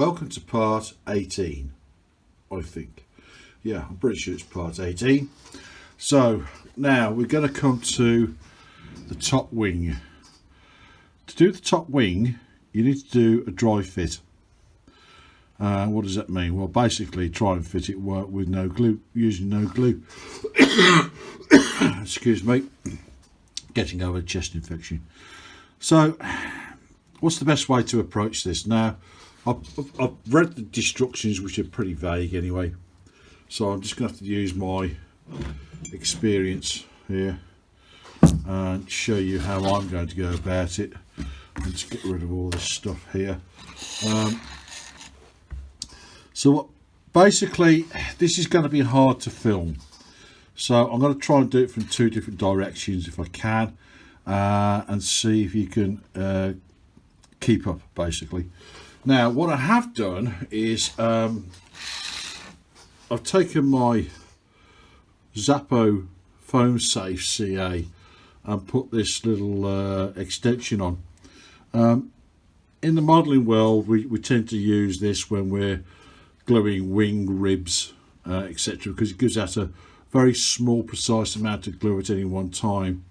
welcome to part 18, I think. Yeah, I'm pretty sure it's part 18. So now we're going to come to the top wing. To do the top wing, you need to do a dry fit. What does that mean? Well, basically try and fit it with no glue, using no glue. Excuse me, getting over a chest infection. So what's the best way to approach this? Now I've read the instructions, which are pretty vague anyway, so I'm just going to have to use my experience here and show you how I'm going to go about it. Let's get rid of all this stuff here. So basically this is going to be hard to film, so I'm going to try and do it from two different directions if I can, and see if you can keep up basically. Now what I have done is I've taken my Zappo foam safe CA and put this little extension on. In the modelling world we tend to use this when we're gluing wing ribs, etc., because it gives out a very small precise amount of glue at any one time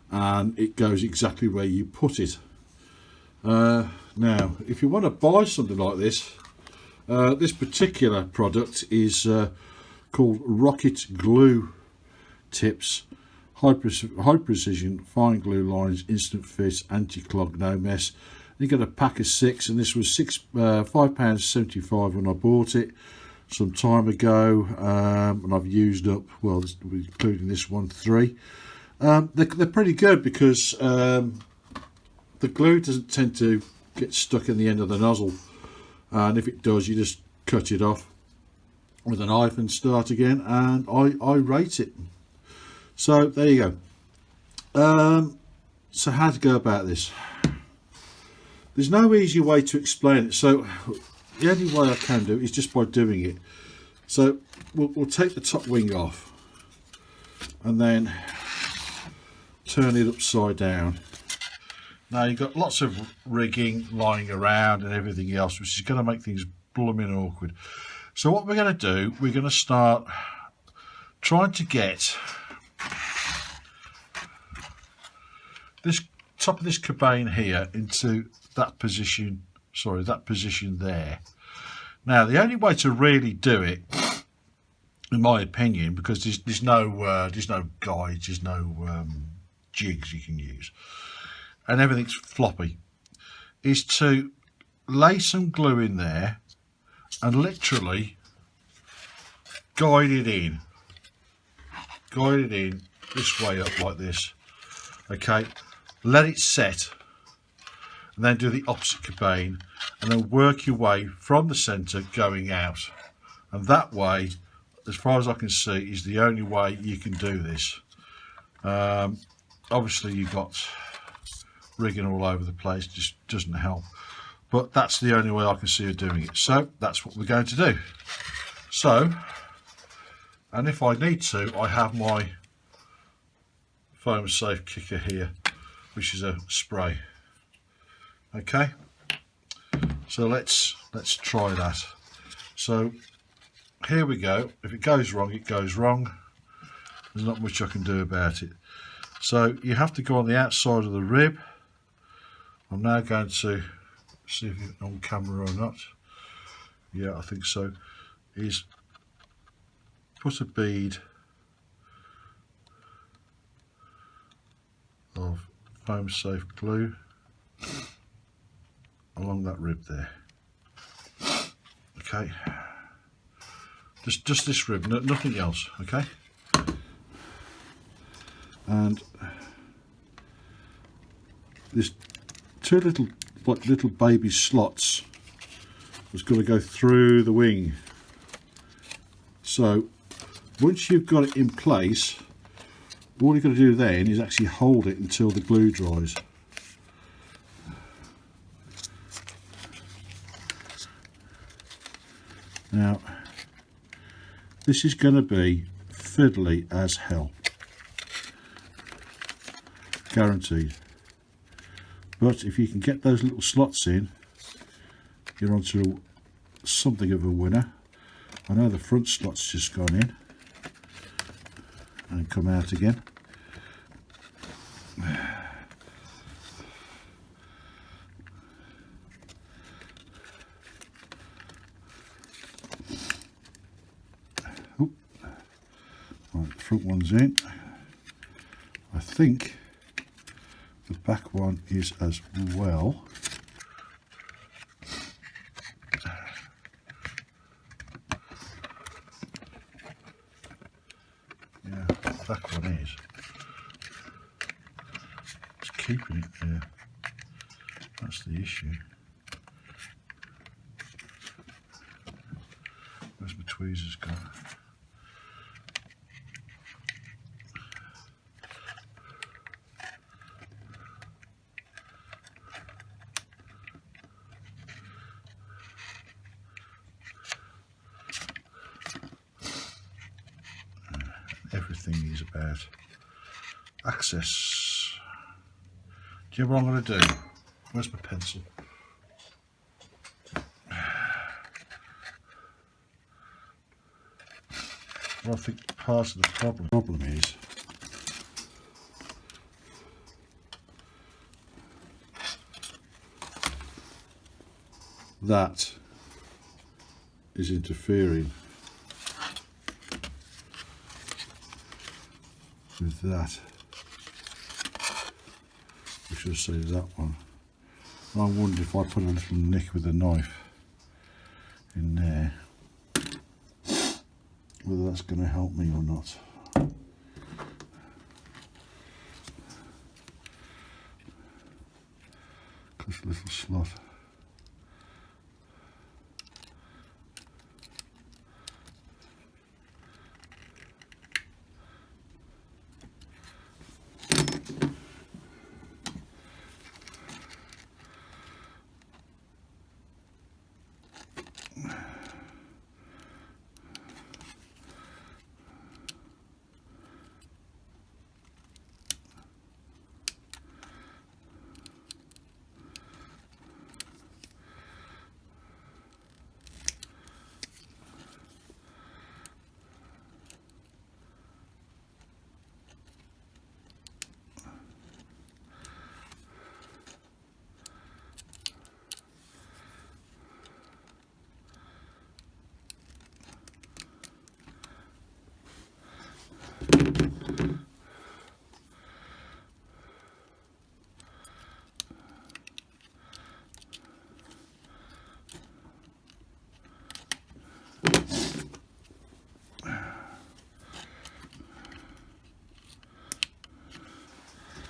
and it goes exactly where you put it. Now if you want to buy something like this, this particular product is called Rocket Glue Tips high precision fine glue lines, instant fit, anti-clog, no mess. You get a pack of 6, and this was £5.75 when I bought it some time ago, and I've used up, well, including this one, 3. They're pretty good because the glue doesn't tend to get stuck in the end of the nozzle, and if it does, you just cut it off with a knife and start again, and I rate it. So there you go. So how to go about this? There's no easy way to explain it, so the only way I can do it is just by doing it. So we'll take the top wing off and then turn it upside down. Now you've got lots of rigging lying around and everything else, which is going to make things blooming awkward. So what we're going to do, we're going to start trying to get this top of this cabane here into that position, that position there. Now the only way to really do it, in my opinion, because there's no guides, there's no jigs you can use, and everything's floppy, is to lay some glue in there and literally guide it in this way up like this. Okay, let it set, and then do the opposite cabane, and then work your way from the centre going out, and that way, as far as I can see, is the only way you can do this. Obviously you've got rigging all over the place, just doesn't help, but that's the only way I can see of doing it. So that's what we're going to do. So, and if I need to, I have my foam safe kicker here, which is a spray. Okay, so let's try that. So here we go. If it goes wrong, it goes wrong. There's not much I can do about it. So you have to go on the outside of the rib. I'm now going to see if it's on camera or not. Yeah, I think so. Is put a bead of foam safe glue along that rib there. Okay, just this rib, nothing else. Okay, and there's two little baby slots that's got to go through the wing. So once you've got it in place, all you've got to do then is actually hold it until the glue dries. Now this is going to be fiddly as hell, guaranteed, but if you can get those little slots in, you're onto something of a winner. I know the front slot's just gone in and come out again. Oh. Right, the front one's in. I think the back one is as well. Yeah, the back one is. It's keeping it there. That's the issue. Where's my tweezers gone? Everything is about access. Do you know what I'm going to do? Where's my pencil? Well, I think part of the problem is that is interfering with that. We should say that one. I wonder if I put a little nick with a knife in there, whether that's going to help me or not. Just a little slot.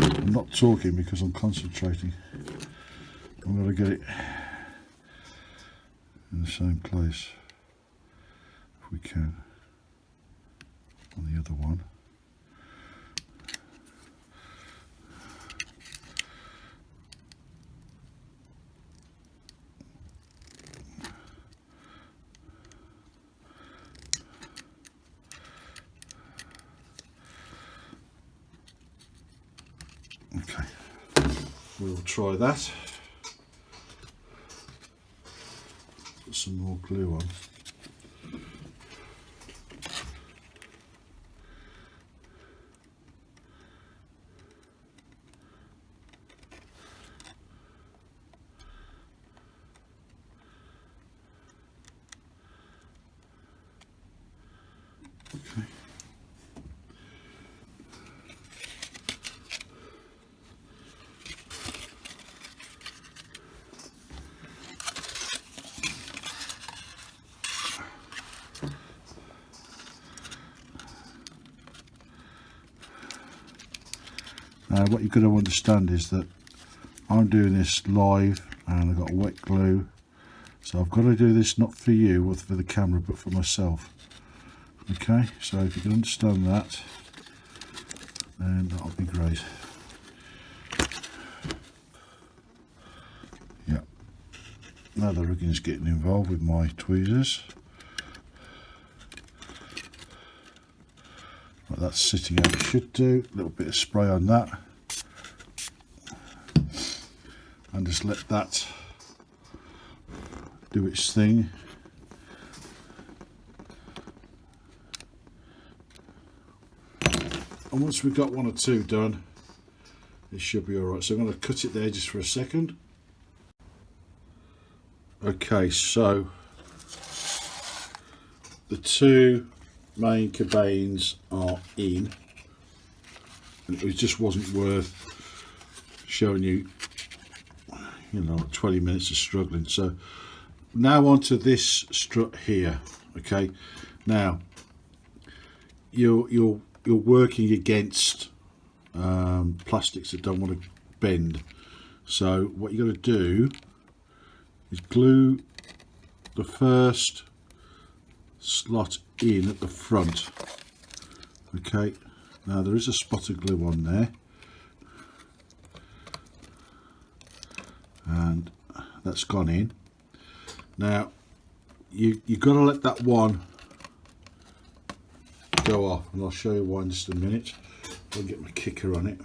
I'm not talking because I'm concentrating. I'm going to get it in the same place if we can on the other one. Okay, we'll try that. Put some more glue on. Okay. What you've got to understand is that I'm doing this live and I've got wet glue, so I've got to do this not for you or for the camera but for myself. Okay, so if you can understand that, then that'll be great. Yeah, now the rigging's getting involved with my tweezers. Like that's sitting how it should do. A little bit of spray on that. And just let that do its thing. And once we've got 1 or 2 done, it should be alright. So I'm going to cut it there just for a second. Okay, so the 2 main cabanes are in, and it just wasn't worth showing you, 20 minutes of struggling. So now onto this strut here. Okay, now you're working against plastics that don't want to bend. So what you're going to do is glue the first slot in at the front. Okay, now there is a spot of glue on there, and that's gone in. Now you've got to let that one go off, and I'll show you why in just a minute. I'll get my kicker on it.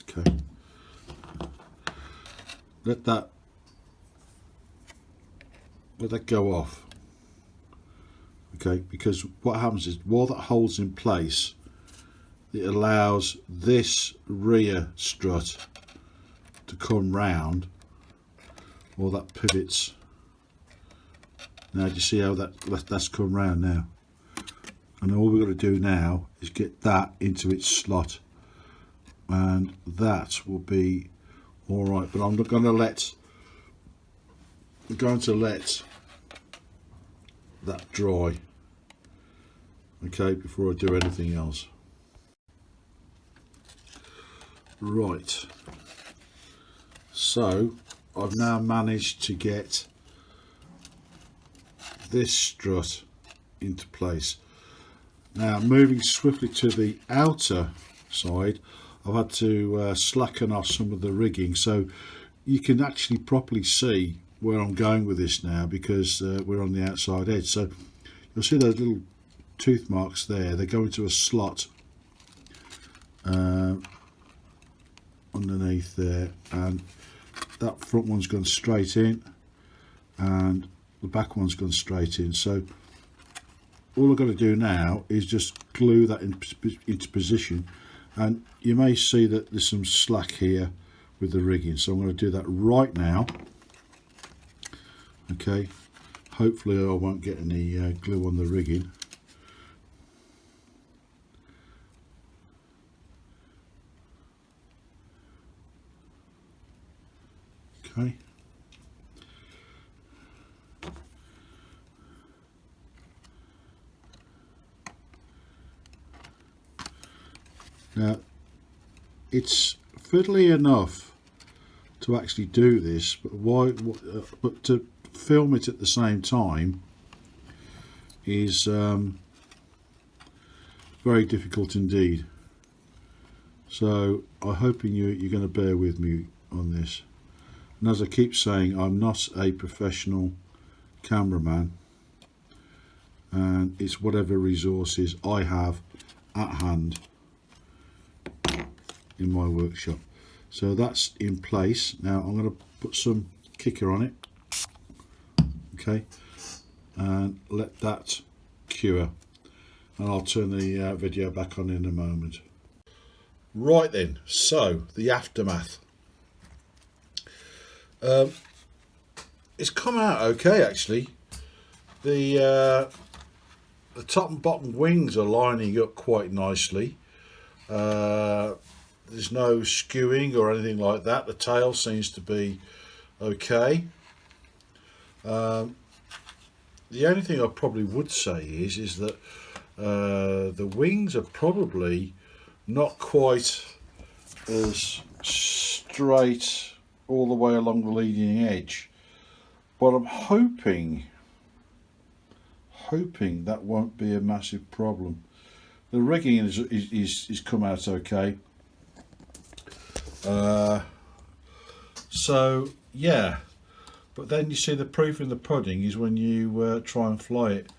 Okay, let that go off. Okay, because what happens is while that holds in place, it allows this rear strut to come round, or that pivots. Now do you see how that's come round now? And all we've got to do now is get that into its slot, and that will be all right. But I'm going to let that dry, okay, before I do anything else. Right, so I've now managed to get this strut into place. Now moving swiftly to the outer side, I've had to slacken off some of the rigging so you can actually properly see where I'm going with this now, because we're on the outside edge. So you'll see those little tooth marks there. They go into a slot underneath there, and that front one's gone straight in and the back one's gone straight in. So all I've got to do now is just glue that into position, and you may see that there's some slack here with the rigging, so I'm going to do that right now. Okay, hopefully I won't get any glue on the rigging. Okay, now it's fiddly enough to actually do this, but to film it at the same time is very difficult indeed. So I'm hoping you're going to bear with me on this. And as I keep saying, I'm not a professional cameraman, and it's whatever resources I have at hand in my workshop. So that's in place. Now I'm going to put some kicker on it, okay, and let that cure, and I'll turn the video back on in a moment. Right then, so the aftermath. It's come out okay actually. The top and bottom wings are lining up quite nicely. There's no skewing or anything like that. The tail seems to be okay. The only thing I probably would say is that the wings are probably not quite as straight all the way along the leading edge, but I'm hoping that won't be a massive problem. The rigging is come out okay. So yeah, but then you see the proof in the pudding is when you try and fly it.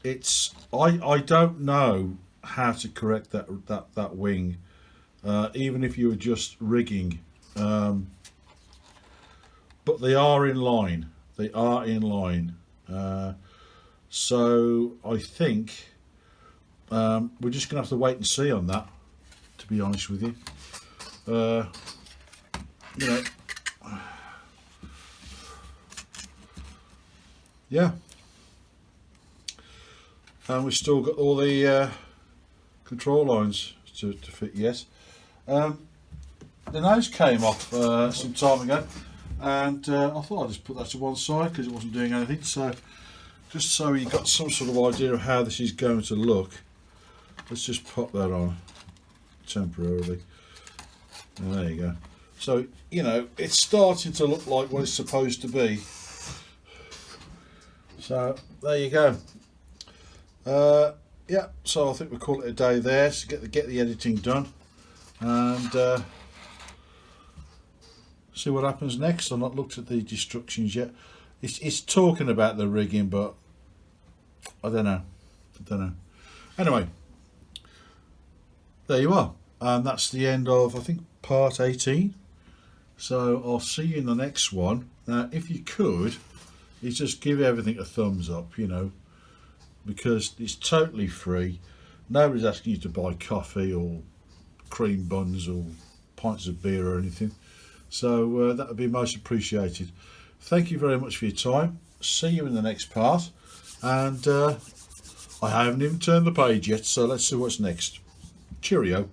It's I don't know how to correct that wing, even if you were just rigging, but they are in line. They are in line. So I think we're just going to have to wait and see on that, to be honest with you. You know, yeah, and we've still got all the control lines to fit yet. The nose came off some time ago, and I thought I'd just put that to one side because it wasn't doing anything. So just so you got some sort of idea of how this is going to look, let's just pop that on temporarily. And there you go. So, you know, it's starting to look like what it's supposed to be. So there you go. Yeah, so I think we'll call it a day there to get the editing done, and see what happens next. I've not looked at the instructions yet. It's talking about the rigging, but I don't know. Anyway, there you are, and that's the end of, I think, part 18. So I'll see you in the next one. Now, if you could, is just give everything a thumbs up, you know, because it's totally free. Nobody's asking you to buy coffee or cream buns or pints of beer or anything. So that would be most appreciated. Thank you very much for your time. See you in the next part. And I haven't even turned the page yet, so let's see what's next. Cheerio.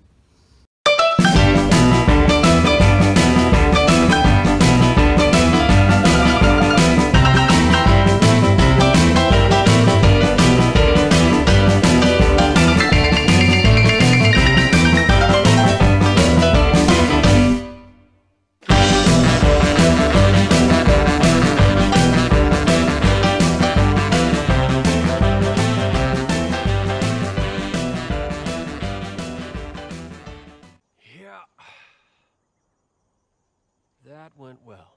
That went well.